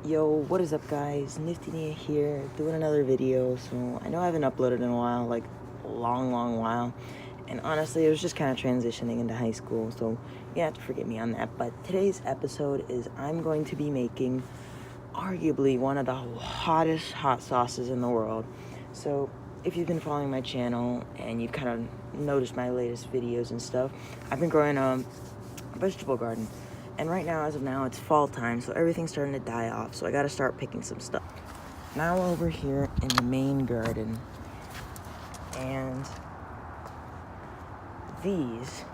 Yo, what is up guys? Nifty Nia here, doing another video. So I know I haven't uploaded in a while, like a long while. And honestly, it was just kind of transitioning into high school, so you have to forgive me on that. But today's episode is I'm going to be making arguably one of the hottest hot sauces in the world. So if you've been following my channel and you've kind of noticed my latest videos and stuff, I've been growing a vegetable garden. And right now, as of now, it's fall time, so everything's starting to die off, so I gotta start picking some stuff. Now we're over here in the main garden, and these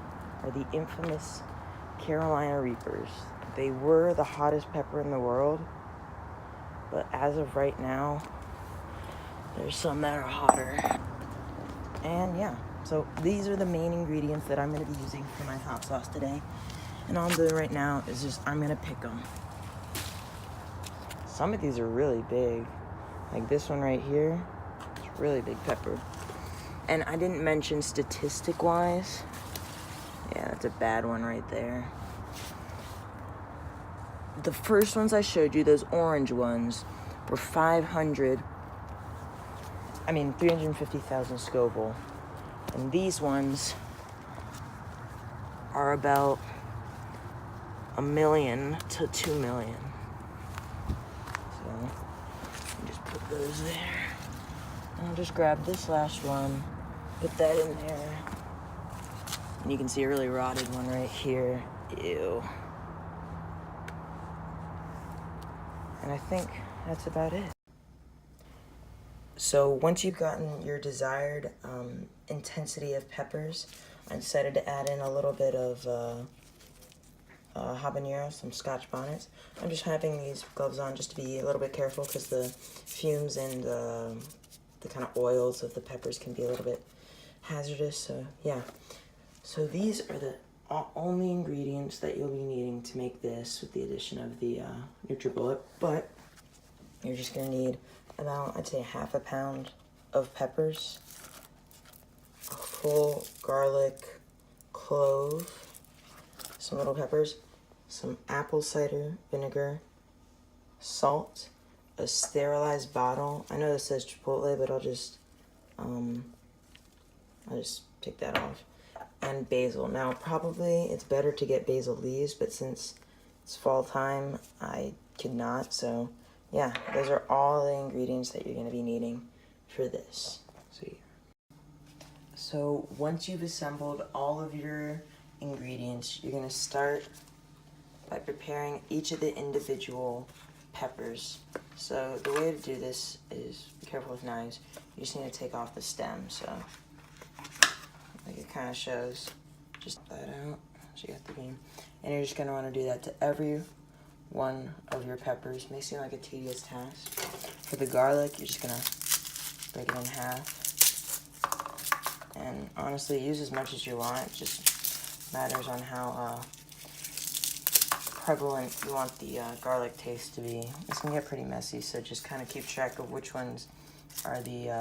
are the infamous Carolina Reapers. They were the hottest pepper in the world, but as of right now, there's some that are hotter. And yeah, so these are the main ingredients that I'm gonna be using for my hot sauce today. And all I'm doing right now is just, I'm gonna pick them. Some of these are really big. Like this one right here, it's really big pepper. And I didn't mention statistic-wise. Yeah, that's a bad one right there. The first ones I showed you, those orange ones, were 350,000 Scoville. And these ones are about 1 million to 2 million. So, just put those there. And I'll just grab this last one, put that in there. And you can see a really rotted one right here. Ew. And I think that's about it. So once you've gotten your desired intensity of peppers, I decided to add in a little bit of habanero, some scotch bonnets. I'm just having these gloves on just to be a little bit careful because the fumes and the kind of oils of the peppers can be a little bit hazardous. So yeah, so these are the only ingredients that you'll be needing to make this, with the addition of the NutriBullet. But you're just gonna need about, I'd say, half a pound of peppers, a full garlic clove, some little peppers, some apple cider vinegar, salt, a sterilized bottle. I know this says Chipotle, but I'll just take that off. And basil. Now, probably it's better to get basil leaves, but since it's fall time, I could not. So, yeah, those are all the ingredients that you're going to be needing for this. So once you've assembled all of your ingredients, you're going to start by preparing each of the individual peppers. So the way to do this is, be careful with knives, you just need to take off the stem. So like it kind of shows, just that out, so you got the bean. And you're just going to want to do that to every one of your peppers. May seem like a tedious task. For the garlic, you're just going to break it in half. And honestly, use as much as you want. It just matters on how prevalent you want the garlic taste to be. This can get pretty messy, so just kind of keep track of which ones are the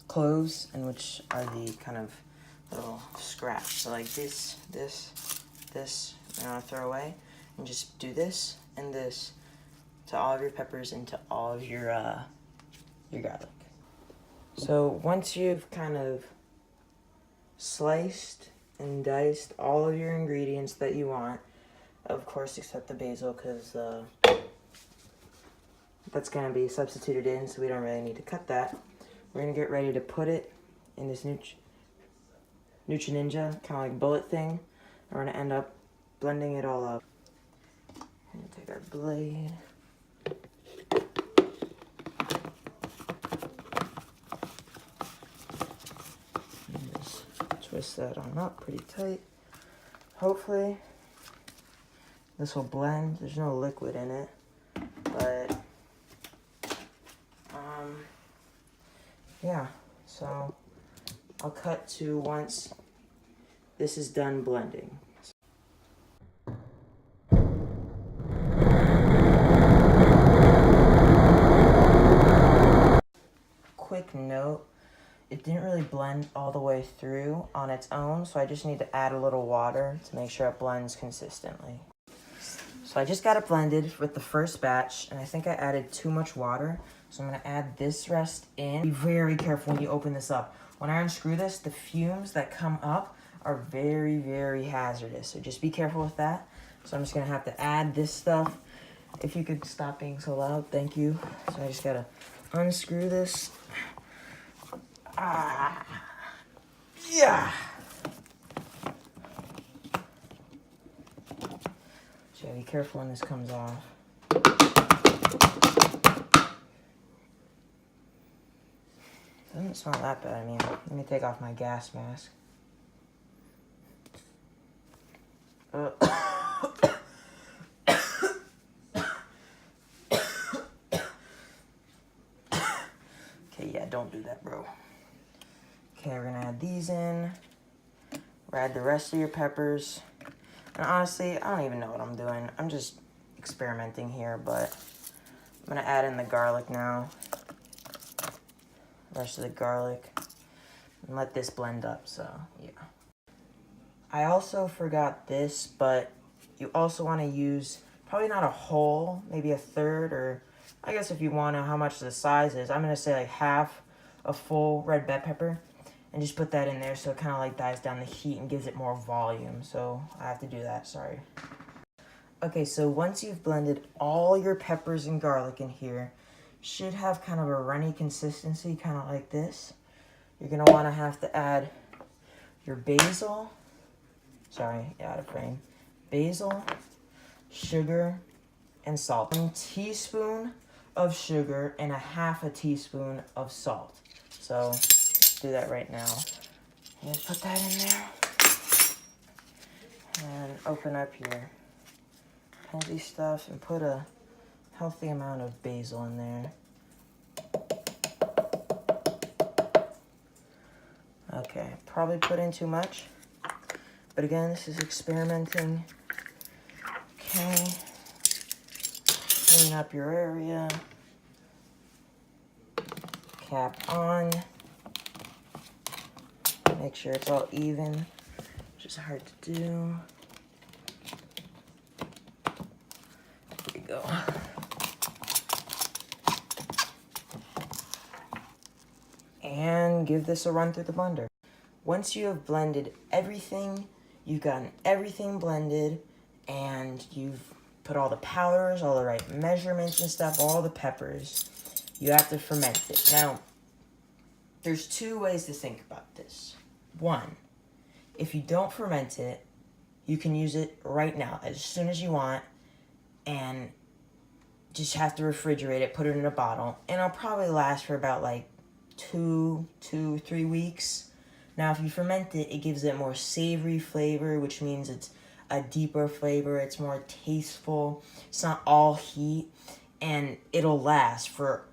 cloves and which are the kind of little scraps. So like this, you want to throw away, and just do this and this to all of your peppers and to all of your garlic. So once you've kind of sliced and diced all of your ingredients that you want, of course except the basil, because that's going to be substituted in, so we don't really need to cut that. We're going to get ready to put it in this Nutri Ninja, kind of like bullet thing. We're going to end up blending it all up. We're going to take our blade. Twist that on up pretty tight. Hopefully this will blend. There's no liquid in it, but yeah, so I'll cut to once this is done blending. Quick note, it didn't really blend all the way through on its own, so I just need to add a little water to make sure it blends consistently. So I just got it blended with the first batch, and I think I added too much water. So I'm gonna add this rest in. Be very careful when you open this up. When I unscrew this, the fumes that come up are very, very hazardous. So just be careful with that. So I'm just gonna have to add this stuff. If you could stop being so loud, thank you. So I just gotta unscrew this. Yeah. So be careful when this comes off. Doesn't smell that bad. I mean, let me take off my gas mask. Okay, yeah, don't do that, bro. Okay, we're gonna add these in. Add the rest of your peppers. And honestly, I don't even know what I'm doing. I'm just experimenting here, but I'm gonna add in the garlic now. The rest of the garlic. And let this blend up, so yeah. I also forgot this, but you also want to use probably not a whole, maybe a third, or I guess if you want to know how much the size is, I'm going to say like half a full red bell pepper, and just put that in there so it kind of like dies down the heat and gives it more volume. So I have to do that, sorry. Okay, so once you've blended all your peppers and garlic in here, should have kind of a runny consistency, kind of like this. You're going to want to have to add your basil. Sorry, out of frame. Basil, sugar, and salt. 1 teaspoon of sugar and a half a teaspoon of salt. So, do that right now. Just put that in there. And open up your healthy stuff and put a healthy amount of basil in there. Okay, probably put in too much. But again, this is experimenting. Okay. Clean up your area. Cap on. Make sure it's all even, which is hard to do. There we go. And give this a run through the blender. Once you have blended everything, you've gotten everything blended, and you've put all the powders, all the right measurements and stuff, all the peppers, you have to ferment it. Now, there's 2 ways to think about this. 1, if you don't ferment it, you can use it right now, as soon as you want, and just have to refrigerate it, put it in a bottle, and it'll probably last for about like 2, 3 weeks. Now, if you ferment it, it gives it more savory flavor, which means it's a deeper flavor. It's more tasteful. It's not all heat, and it'll last for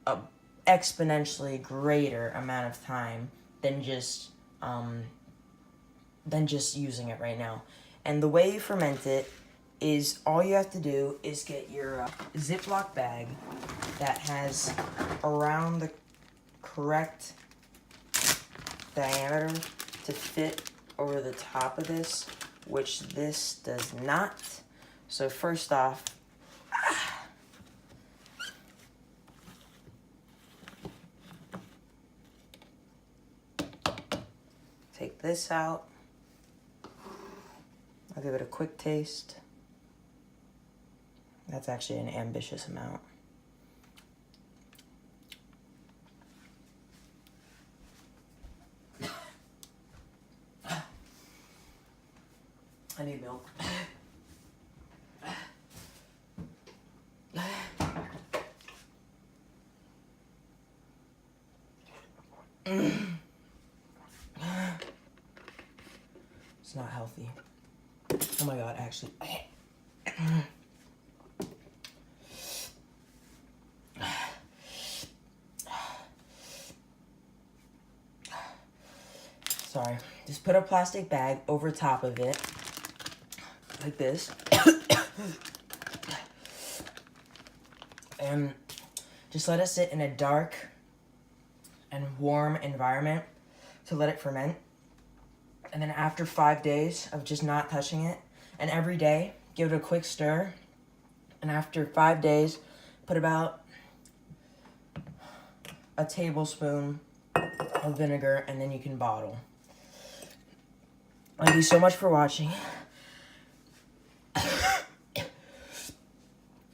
a exponentially greater amount of time than just using it right now. And the way you ferment it is all you have to do is get your Ziploc bag that has around the correct diameter to fit over the top of this, which this does not. So first off, take this out. I'll give it a quick taste. That's actually an ambitious amount. I need milk. It's not healthy. Oh my god, actually. Sorry. Just put a plastic bag over top of it. Like this. And just let it sit in a dark and warm environment to let it ferment. And then after 5 days of just not touching it, and every day, give it a quick stir, and after 5 days, put about a tablespoon of vinegar, and then you can bottle. Thank you so much for watching.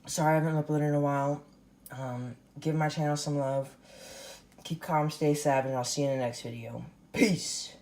Sorry I haven't uploaded in a while. Give my channel some love. Keep calm, stay savage, and I'll see you in the next video. Peace.